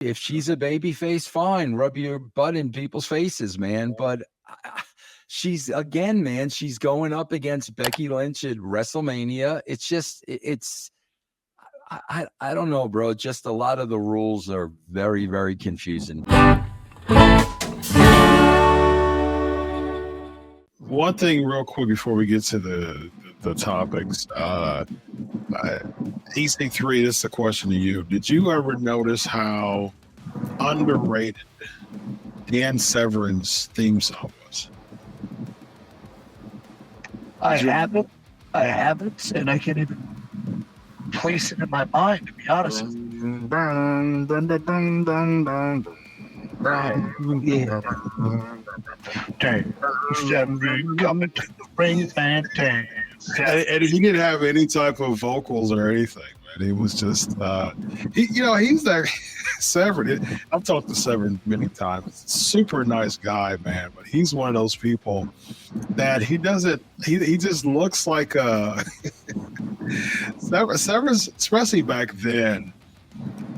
If she's a baby face, fine, rub your butt in people's faces, man. But she's going up against Becky Lynch at WrestleMania. It's just, I don't know, bro. Just a lot of the rules are very, very confusing. One thing real quick before we get to the topics. EC3, this is a question to you. Did you ever notice how underrated Dan Severn's theme song was? I haven't, and I can't even place it in my mind, to be honest with you. Coming to the ring, fantastic. And he didn't have any type of vocals or anything, man. It was just, he's that Severn. I've talked to Severn many times. Super nice guy, man. But he's one of those people that he just looks like a Severn's, especially back then.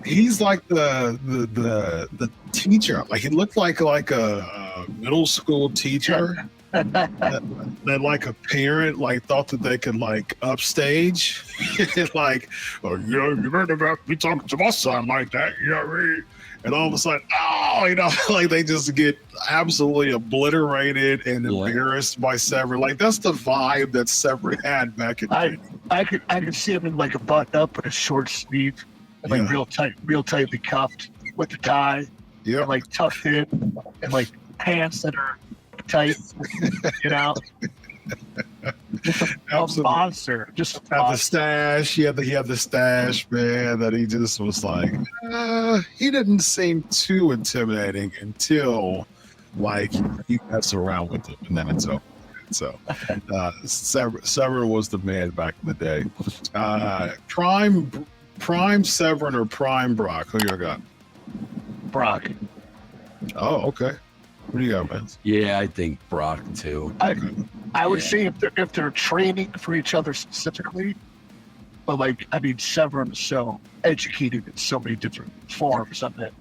He's like the teacher. Like he looked like a middle school teacher. that like a parent like thought that they could like upstage like, oh, you better not be talking to my son like that, you know what I mean? And all of a sudden, like they just get absolutely obliterated and embarrassed by Severn. Like that's the vibe that Severn had back in the day. I could see him in like a button up and a short sleeve and like real tightly cuffed with the tie, and like tucked in and like pants that are tight, just a monster. Just the stash. He had the stash, man. That he just was like, he didn't seem too intimidating until like you mess around with him, and then it's over. So, Severn was the man back in the day. Prime Severn or Prime Brock? Who you got? Brock. Oh, okay. What do you got, man? Yeah, I think Brock too. I would say if they're training for each other specifically, but like Severn is so educated in so many different forms of it.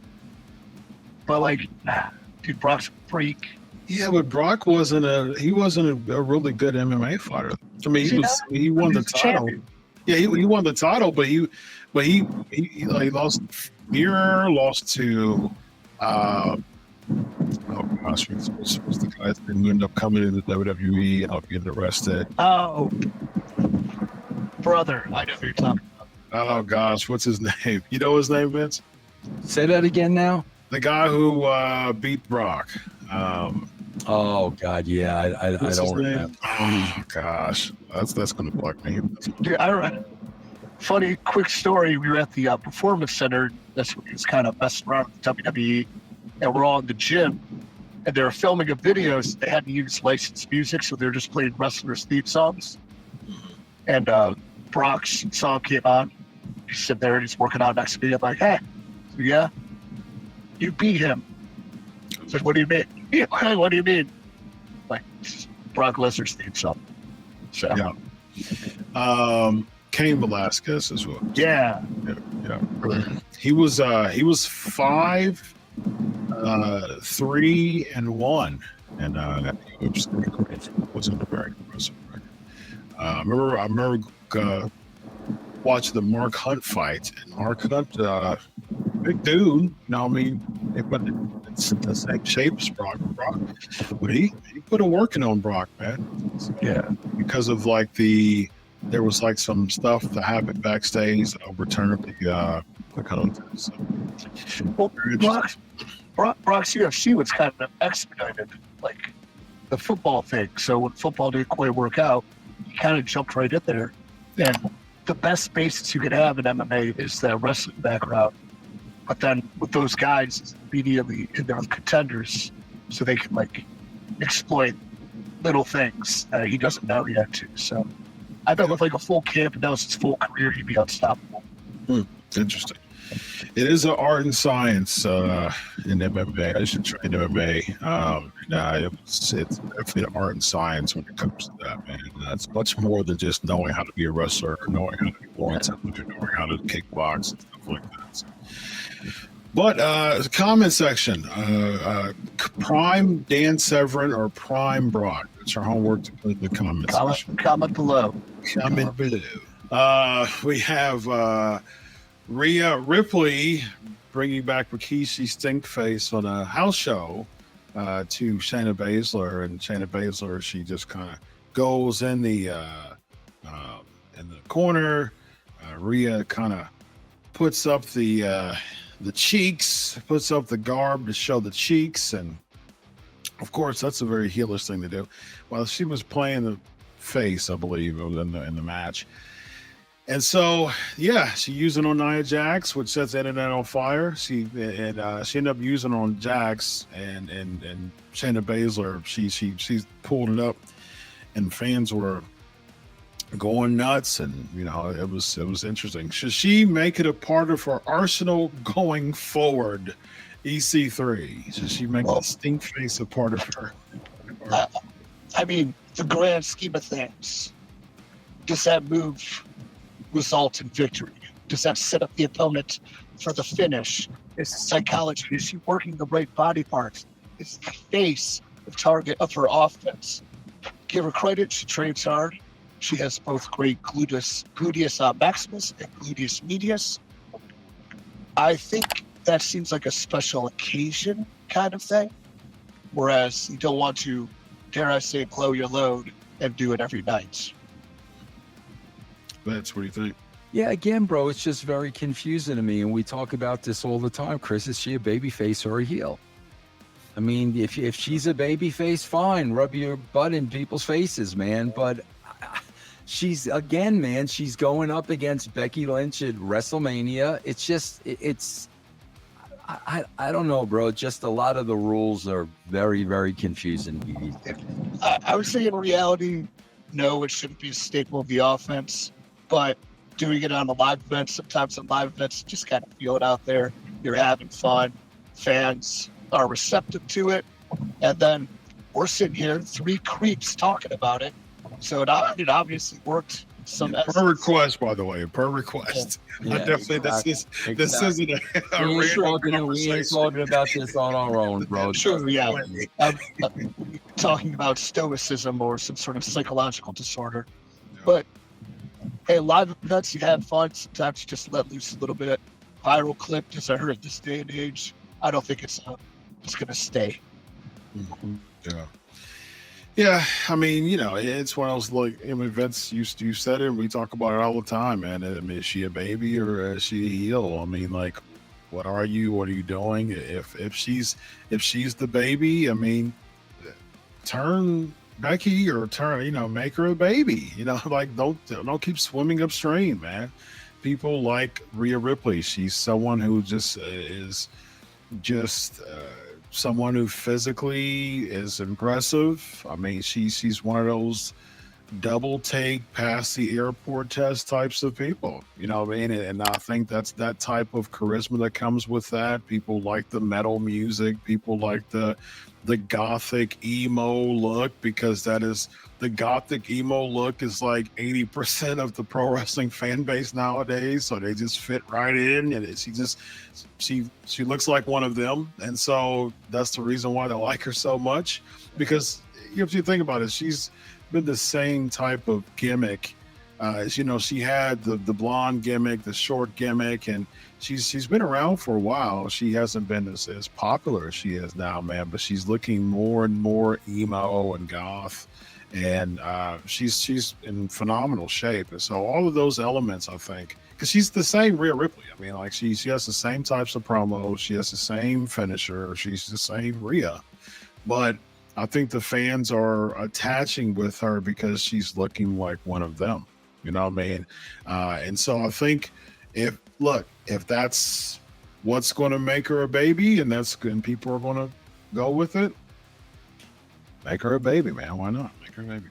But like, dude, Brock's a freak. Yeah, but Brock wasn't a really good MMA fighter. I mean, he won the title. Yeah, he won the title, but he lost lost to. Oh gosh, what's the guy that ended up coming into WWE and getting arrested? Oh, brother, I know who you're talking about. Oh gosh, what's his name? You know his name, Vince? Say that again now. The guy who beat Brock. Oh God, yeah, I don't remember. Oh gosh, that's gonna bug me. Dude, I remember. Funny, quick story. We were at the Performance Center. That's when he was kind of messing around with WWE. And we're all in the gym, and they were filming a video, so they had to use licensed music, so they were just playing wrestlers' theme songs. And Brock's song came on. He's sitting there, and he's working out next to me. I'm like, hey, yeah, you beat him. I said, what do you mean? Yeah, what do you mean? Like, Brock Lesnar's theme song. So. Yeah. Cain Velasquez as well. Yeah. He was 5-3-1, and wasn't a very impressive record. I remember watching the Mark Hunt fight, and Mark Hunt, big dude, but it's in the same shape as Brock, but he put a working on Brock, man. So, yeah, because of there was like some stuff that happened backstage that overturned the contest. So. Well, Brock's UFC was kind of expedited, like the football thing. So when football didn't quite work out, he kind of jumped right in there. And the best basis you could have in MMA is the wrestling background. But then with those guys, it's immediately in there with contenders, so they can like exploit little things he doesn't know yet too. So I bet with like a full camp and that was his full career, he'd be unstoppable. Interesting. It is an art and science in MMA. I should train MMA. It's definitely an art and science when it comes to that, man. It's much more than just knowing how to be a wrestler or knowing how to be one, knowing how to kickbox and stuff like that. So, But comment section, prime Dan Severn or prime Brock. It's our homework to put in the comment section. Comment below. Comment below. We have Rhea Ripley bringing back Rikishi Stinkface on a house show to Shayna Baszler, and Shayna Baszler, she just kind of goes in the corner. Rhea kind of puts up the cheeks, puts up the garb to show the cheeks, and of course that's a very heelish thing to do. Well, she was playing the face, I believe, in the match. And so, yeah, she used it on Nia Jax, which sets the internet on fire. She ended up using it on Jax, and Shayna Baszler, she pulled it up, and fans were going nuts, and it was interesting. Should she make it a part of her arsenal going forward? EC3, should she make the Stinkface a part of her? I mean, the grand scheme of things, does that move result in victory? Does that set up the opponent for the finish? Is psychology? Is she working the right body parts? Is the face the target of her offense? Give her credit, she trains hard. She has both great gluteus maximus and gluteus medius. I think that seems like a special occasion kind of thing, whereas you don't want to, dare I say, blow your load and do it every night. That's what do you think? Yeah, again, bro, it's just very confusing to me, and we talk about this all the time. Chris, is she a babyface or a heel? I mean, if she's a babyface, fine, rub your butt in people's faces, man. But she's going up against Becky Lynch at WrestleMania. It's just, I don't know, bro. Just a lot of the rules are very, very confusing. I would say in reality, no, it shouldn't be a staple of the offense. But doing it on a live event, sometimes on live events, just kind of feel it out there. You're having fun. Fans are receptive to it. And then we're sitting here, three creeps talking about it. So it obviously worked. Per request, by the way, per request. Yeah, I definitely, exactly. this isn't a we ain't talking conversation. about this on our own, bro. Sure, yeah. I'm talking about stoicism or some sort of psychological disorder. But hey, live events, you have fun. Sometimes you just let loose a little bit. Viral clip, as I heard this day and age, I don't think it's going to stay. Mm-hmm. Yeah. Yeah, I mean, it's one of those, like, events, you said it, we talk about it all the time, man. I mean, is she a baby or is she a heel? I mean, like, what are you doing? If she's the baby, I mean, turn Becky or make her a baby, like, don't keep swimming upstream, man. People like Rhea Ripley, she's someone who just is someone who physically is impressive. I mean, she's one of those double take past the airport test types of people, what I mean? And I think that's that type of charisma that comes with that. People like the metal music, people like the gothic emo look, because that is the gothic emo look is like 80% of the pro wrestling fan base nowadays. So they just fit right in, and she looks like one of them. And so that's the reason why they like her so much, because if you think about it, she's been the same type of gimmick. She had the blonde gimmick, the short gimmick, and she's been around for a while. She hasn't been as popular as she is now, man, but she's looking more and more emo and goth, and she's in phenomenal shape. And so all of those elements, I think, because she's the same Rhea Ripley. I mean, like, she has the same types of promos, she has the same finisher, she's the same Rhea, but I think the fans are attaching with her because she's looking like one of them. You know what I mean? And so I think if that's what's going to make her a baby, and people are going to go with it, make her a baby, man. Why not? Make her a baby.